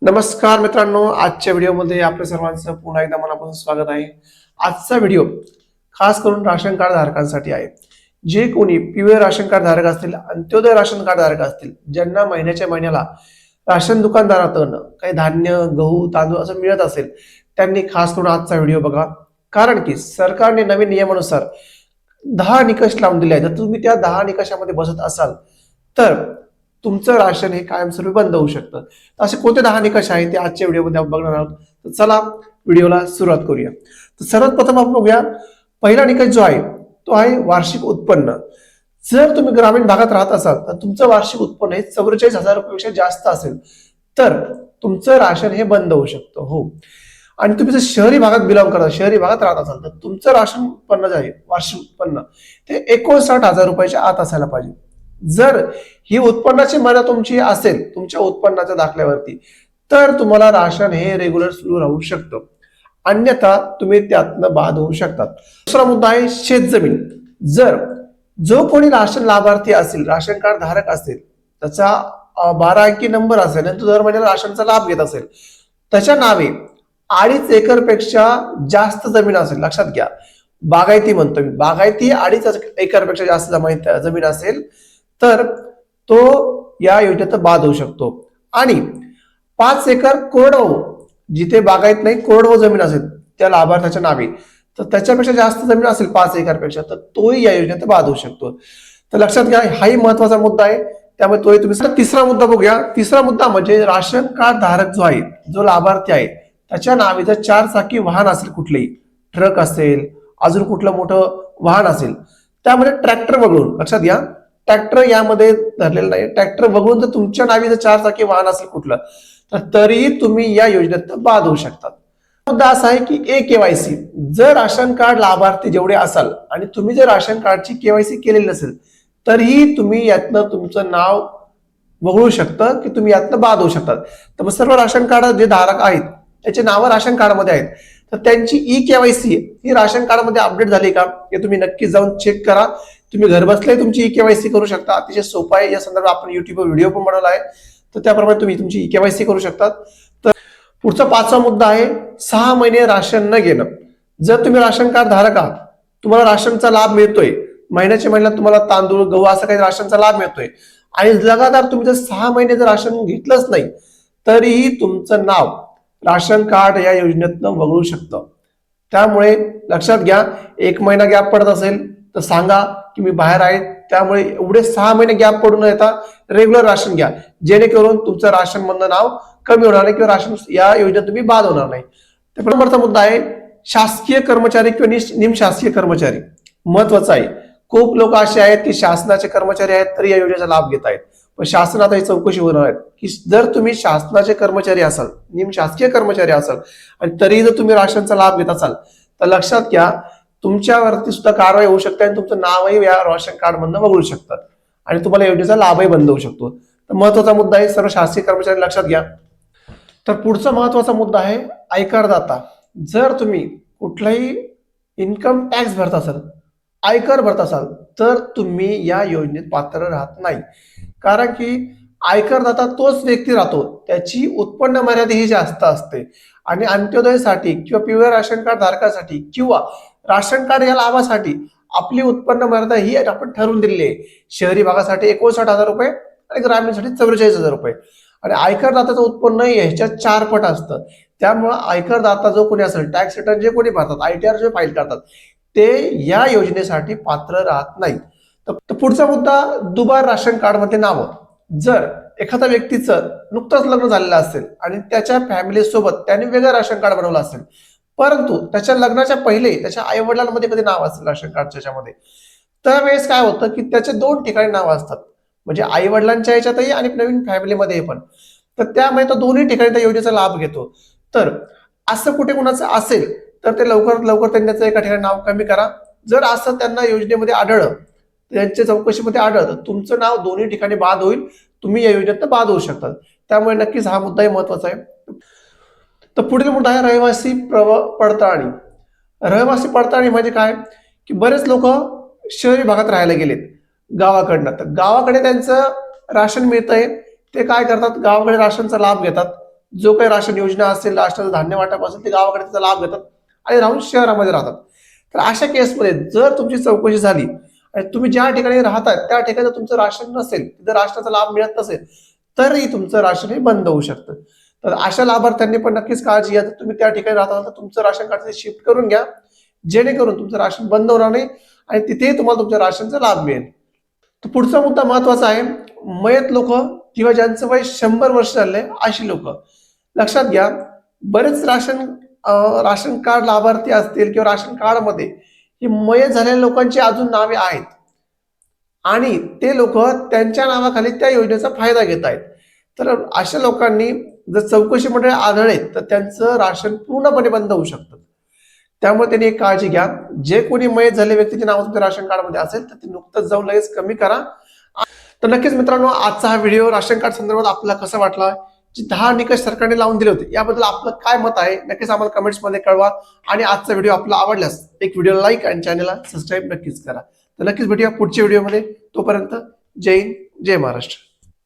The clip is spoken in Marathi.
नमस्कार मित्रांनो, आजच्या व्हिडिओमध्ये आपल्या सर्वांचं पुन्हा एकदा मनापासून स्वागत आहे. आजचा व्हिडिओ खास करून राशन कार्ड धारकांसाठी आहे. जे कोणी पिवळे राशन कार्ड धारक असतील, अंत्योदय राशन कार्ड धारक असतील, ज्यांना महिन्याच्या महिन्याला राशन दुकानदारातून काही धान्य, गहू, तांदूळ असं मिळत असेल, त्यांनी खास करून आजचा व्हिडिओ बघा. कारण की सरकारने नवीन नियमानुसार 10 निकष लावून दिले आहेत. जर तुम्ही त्या 10 निकषामध्ये बसत असाल तर तुमचं राशन हे कायमस्वरूपी बंद होऊ शकतं. असे कोणते 10 निकष आहेत ते आजच्या व्हिडिओमध्ये आपण बघणार आहोत. तर चला व्हिडिओला सुरुवात करूया. तर सर्वात प्रथम आपण बघूया, पहिला निकष जो आहे तो आहे वार्षिक उत्पन्न. जर तुम्ही ग्रामीण भागात राहत असाल तर तुमचं वार्षिक उत्पन्न हे 44,000 रुपयापेक्षा जास्त असेल तर तुमचं राशन हे बंद होऊ शकतं. हो, आणि तुम्ही जर शहरी भागात बिलॉंग करता, शहरी भागात राहत असाल तर तुमचं राशन उत्पन्न जे आहे वार्षिक उत्पन्न ते 59,000 रुपयाच्या आत असायला पाहिजे. जर ही उत्पन्नाची मर्यादा तुमची असेल तुमच्या उत्पन्नाच्या दाखल्यावरती तर तुम्हाला राशन हे रेग्युलर सुरू राहू शकतं, अन्यथा तुम्ही त्यातनं बाद होऊ शकतात. दुसरा मुद्दा आहे शेतजमीन. जर जो कोणी राशन लाभार्थी असेल, राशन कार्ड धारक असेल, त्याचा 12 अंकी नंबर असेल आणि तो दर महिन्याला राशनचा लाभ घेत असेल, त्याच्या नावे 2.5 एकरपेक्षा जास्त जमीन असेल, लक्षात घ्या, बागायती म्हणतो मी, बागायती 2.5 एकरपेक्षा जास्त जमीन असेल तर तो या योजनेत बाद होऊ शकतो. आणि 5 एकर कोरडवाहू, जिथे बागायत नाही कोरडवाहू जमीन असेल त्या लाभार्थ्याच्या नावे, तर त्याच्यापेक्षा जास्त जमीन असेल 5 एकरपेक्षा तर तोही या योजनेत बाद होऊ शकतो. तर लक्षात घ्या, हाही महत्वाचा मुद्दा आहे, त्यामुळे तोही तुम्ही. तिसरा मुद्दा बघूया. तिसरा मुद्दा म्हणजे राशन कार्ड धारक जो आहे, जो लाभार्थी आहे, त्याच्या नावे जर 4 चाकी वाहन असेल, कुठलेही ट्रक असेल, अजून कुठलं मोठं वाहन असेल, त्यामध्ये ट्रॅक्टर वगळून, लक्षात घ्या, ट्रॅक्टर यामध्ये धरलेलं नाही, ट्रॅक्टर वगळून जर तुमच्या नावे जर 4 चाकी वाहन असेल कुठलं तर तरीही तुम्ही या योजनेत बाद होऊ शकतात. मुद्दा असा आहे की केवायसी. जर राशन कार्ड लाभार्थी जेवढे असाल आणि तुम्ही जर राशन कार्डची केवायसी केलेली नसेल तरीही तुम्ही यातनं तुमचं नाव वगळू शकतं की तुम्ही यातनं बाद होऊ शकतात. तर मग सर्व राशन कार्ड जे धारक आहेत त्याचे नावं राशन कार्डमध्ये आहेत, तर त्यांची केवायसी ही राशन कार्डमध्ये अपडेट झाली का हे तुम्ही नक्की जाऊन चेक करा. तुम्ही घर बसल्या तुमची केवायसी करू शकता. अतिशय सोपा आहे. या संदर्भात आपण युट्यूबवर व्हिडिओ पण बनवला आहे, तर त्याप्रमाणे तुम्ही तुमची केवायसी करू शकतात. तर पुढचा 5वा मुद्दा आहे 6 महिने राशन न घेणं. जर तुम्ही राशन कार्ड धारक आहात, तुम्हाला राशनचा लाभ मिळतोय, महिन्याच्या महिन्यात तुम्हाला तांदूळ, गहू असं काही राशनचा लाभ मिळतोय आणि लगातार तुम्ही जर 6 महिने जर राशन घेतलंच नाही तरीही तुमचं नाव राशन कार्ड या योजनेतनं वगळू शकतं. त्यामुळे लक्षात घ्या, 1 महिना गॅप पडत असेल तर सांगा की मी बाहेर आहे, त्यामुळे एवढे 6 महिने गॅप पडू न येता रेग्युलर राशन घ्या, जेणेकरून तुमचं राशन मधनं नाव कमी होणार नाही किंवा राशन या योजनेत तुम्ही बाद होणार नाही. नंबरचा मुद्दा आहे शासकीय कर्मचारी किंवा निमशासकीय कर्मचारी. महत्वाचा आहे, खूप लोक असे आहेत की शासनाचे कर्मचारी आहेत तरी या योजनेचा लाभ घेत आहेत, पण शासन आता ही चौकशी होणार आहे की जर तुम्ही शासनाचे कर्मचारी असाल, निमशासकीय कर्मचारी असाल आणि तरी जर तुम्ही राशनचा लाभ घेत असाल तर लक्षात घ्या, तुमच्यावरती सुद्धा कारवाई होऊ शकते आणि तुमचं नावही या राशन कार्ड मधनं वगळू शकतात आणि तुम्हाला योजनेचा लाभही बंद होऊ शकतो. तर महत्वाचा मुद्दा आहे, सर्व शासकीय कर्मचारी लक्षात घ्या. तर पुढचा महत्वाचा मुद्दा आहे आयकरदाता. जर तुम्ही कुठलाही इन्कम टॅक्स भरत असाल, आयकर भरत असाल तर तुम्ही या योजनेत पात्र राहत नाही. कारण की आयकरदाता तोच व्यक्ती राहतो, त्याची उत्पन्न मर्यादा ही जास्त असते आणि अंत्योदयसाठी किंवा पिवळ्या राशन कार्ड धारकासाठी किंवा राशन कार्ड या लाभासाठी आपली उत्पन्न मर्यादा ही आपण ठरवून दिलेली आहे. शहरी भागासाठी 59,000 रुपये आणि ग्रामीणसाठी 44,000 रुपये आणि आयकरदाताचं उत्पन्न ह्याच्या 4 पट असतं. त्यामुळे आयकरदाता जो कोणी असेल, टॅक्स रिटर्न जे कोणी भरतात, ITR जे फाईल करतात, ते या योजनेसाठी पात्र राहत नाही. तर पुढचा मुद्दा दुबार राशन कार्ड मध्ये नावं. जर एखाद्या व्यक्तीचं नुकतंच लग्न झालेलं असेल आणि त्याच्या फॅमिली सोबत त्याने वेगळं राशन कार्ड बनवलं असेल, परंतु त्याच्या लग्नाच्या पहिले त्याच्या आई वडिलांमध्ये कधी नाव असेल राशन कार्डच्या मध्ये, त्यावेळेस काय होतं की त्याचे 2 ठिकाणी नाव असतात, म्हणजे आई वडिलांच्या याच्यातही आणि नवीन फॅमिलीमध्ये पण. तर त्यामुळे तो दोन्ही ठिकाणी त्या योजनेचा लाभ घेतो. तर असं कुठे कुणाचं असेल तर ते लवकरात लवकर त्यांचं एका ठिकाणी नाव कमी करा. जर असं त्यांना योजनेमध्ये आढळलं, त्यांच्या चौकशीमध्ये आढळलं, तुमचं नाव दोन्ही ठिकाणी बाद होईल, तुम्ही या योजनेत बाद होऊ शकतात. त्यामुळे नक्कीच हा मुद्दाही महत्वाचा आहे. तर पुढील मुद्दा आहे रहिवासी पडताळणी. रहिवासी पडताळणी म्हणजे काय की बरेच लोक शहरी भागात राहायला गेलेत गावाकडनं, तर गावाकडे त्यांचं राशन मिळतंय, ते काय करतात, गावाकडे राशनचा लाभ घेतात, जो काही राशन योजना असेल, राष्ट्राचं धान्य वाटप असेल, ते गावाकडे त्याचा लाभ घेतात आणि राहून शहरामध्ये राहतात. तर अशा केसमध्ये जर तुमची चौकशी झाली आणि तुम्ही ज्या ठिकाणी राहतात त्या ठिकाणी तुमचं राशन नसेल, तिथं राष्ट्राचा लाभ मिळत नसेल, तरी तुमचं राशन हे बंद होऊ शकतं. तर अशा लाभार्थ्यांनी पण नक्कीच काळजी घ्या. जर तुम्ही त्या ठिकाणी राहत असाल तर तुमचं राशन कार्ड शिफ्ट करून घ्या, जेणेकरून तुमचं राशन बंद होणार नाही आणि तिथेही तुम्हाला तुमच्या राशनचा लाभ मिळेल. तर पुढचा मुद्दा महत्वाचा आहे, मयत लोक किंवा ज्यांचं वय 100 वर्ष झाले अशी लोक. लक्षात घ्या, बरेच राशन कार्ड लाभार्थी असतील किंवा राशन कार्ड मध्ये ही मयत झालेल्या लोकांची अजून नावे आहेत आणि ते लोक त्यांच्या नावाखाली त्या योजनेचा फायदा घेत आहेत. तर अशा लोकांनी जर चौकशी मंडळी आढळले तर त्यांचं राशन पूर्णपणे बंद होऊ शकतं. त्यामुळे त्यांनी एक काळजी घ्या, जे कोणी मयत झाले व्यक्तीचे नाव तुमच्या राशन कार्ड मध्ये असेल तर ते नुकतंच जाऊन लगेच कमी करा. तर नक्कीच मित्रांनो, आजचा हा व्हिडिओ राशन कार्ड संदर्भात आपल्याला कसा वाटला, जे 10 निकष सरकारने लावून दिले होते याबद्दल आपलं काय मत आहे नक्कीच आम्हाला कमेंट्स मध्ये कळवा. आणि आजचा व्हिडिओ आपला आवडल्यास एक व्हिडिओ लाईक आणि चॅनलला सबस्क्राईब नक्कीच करा. तर नक्कीच भेटूया पुढच्या व्हिडिओमध्ये. तोपर्यंत जय हिंद, जय महाराष्ट्र.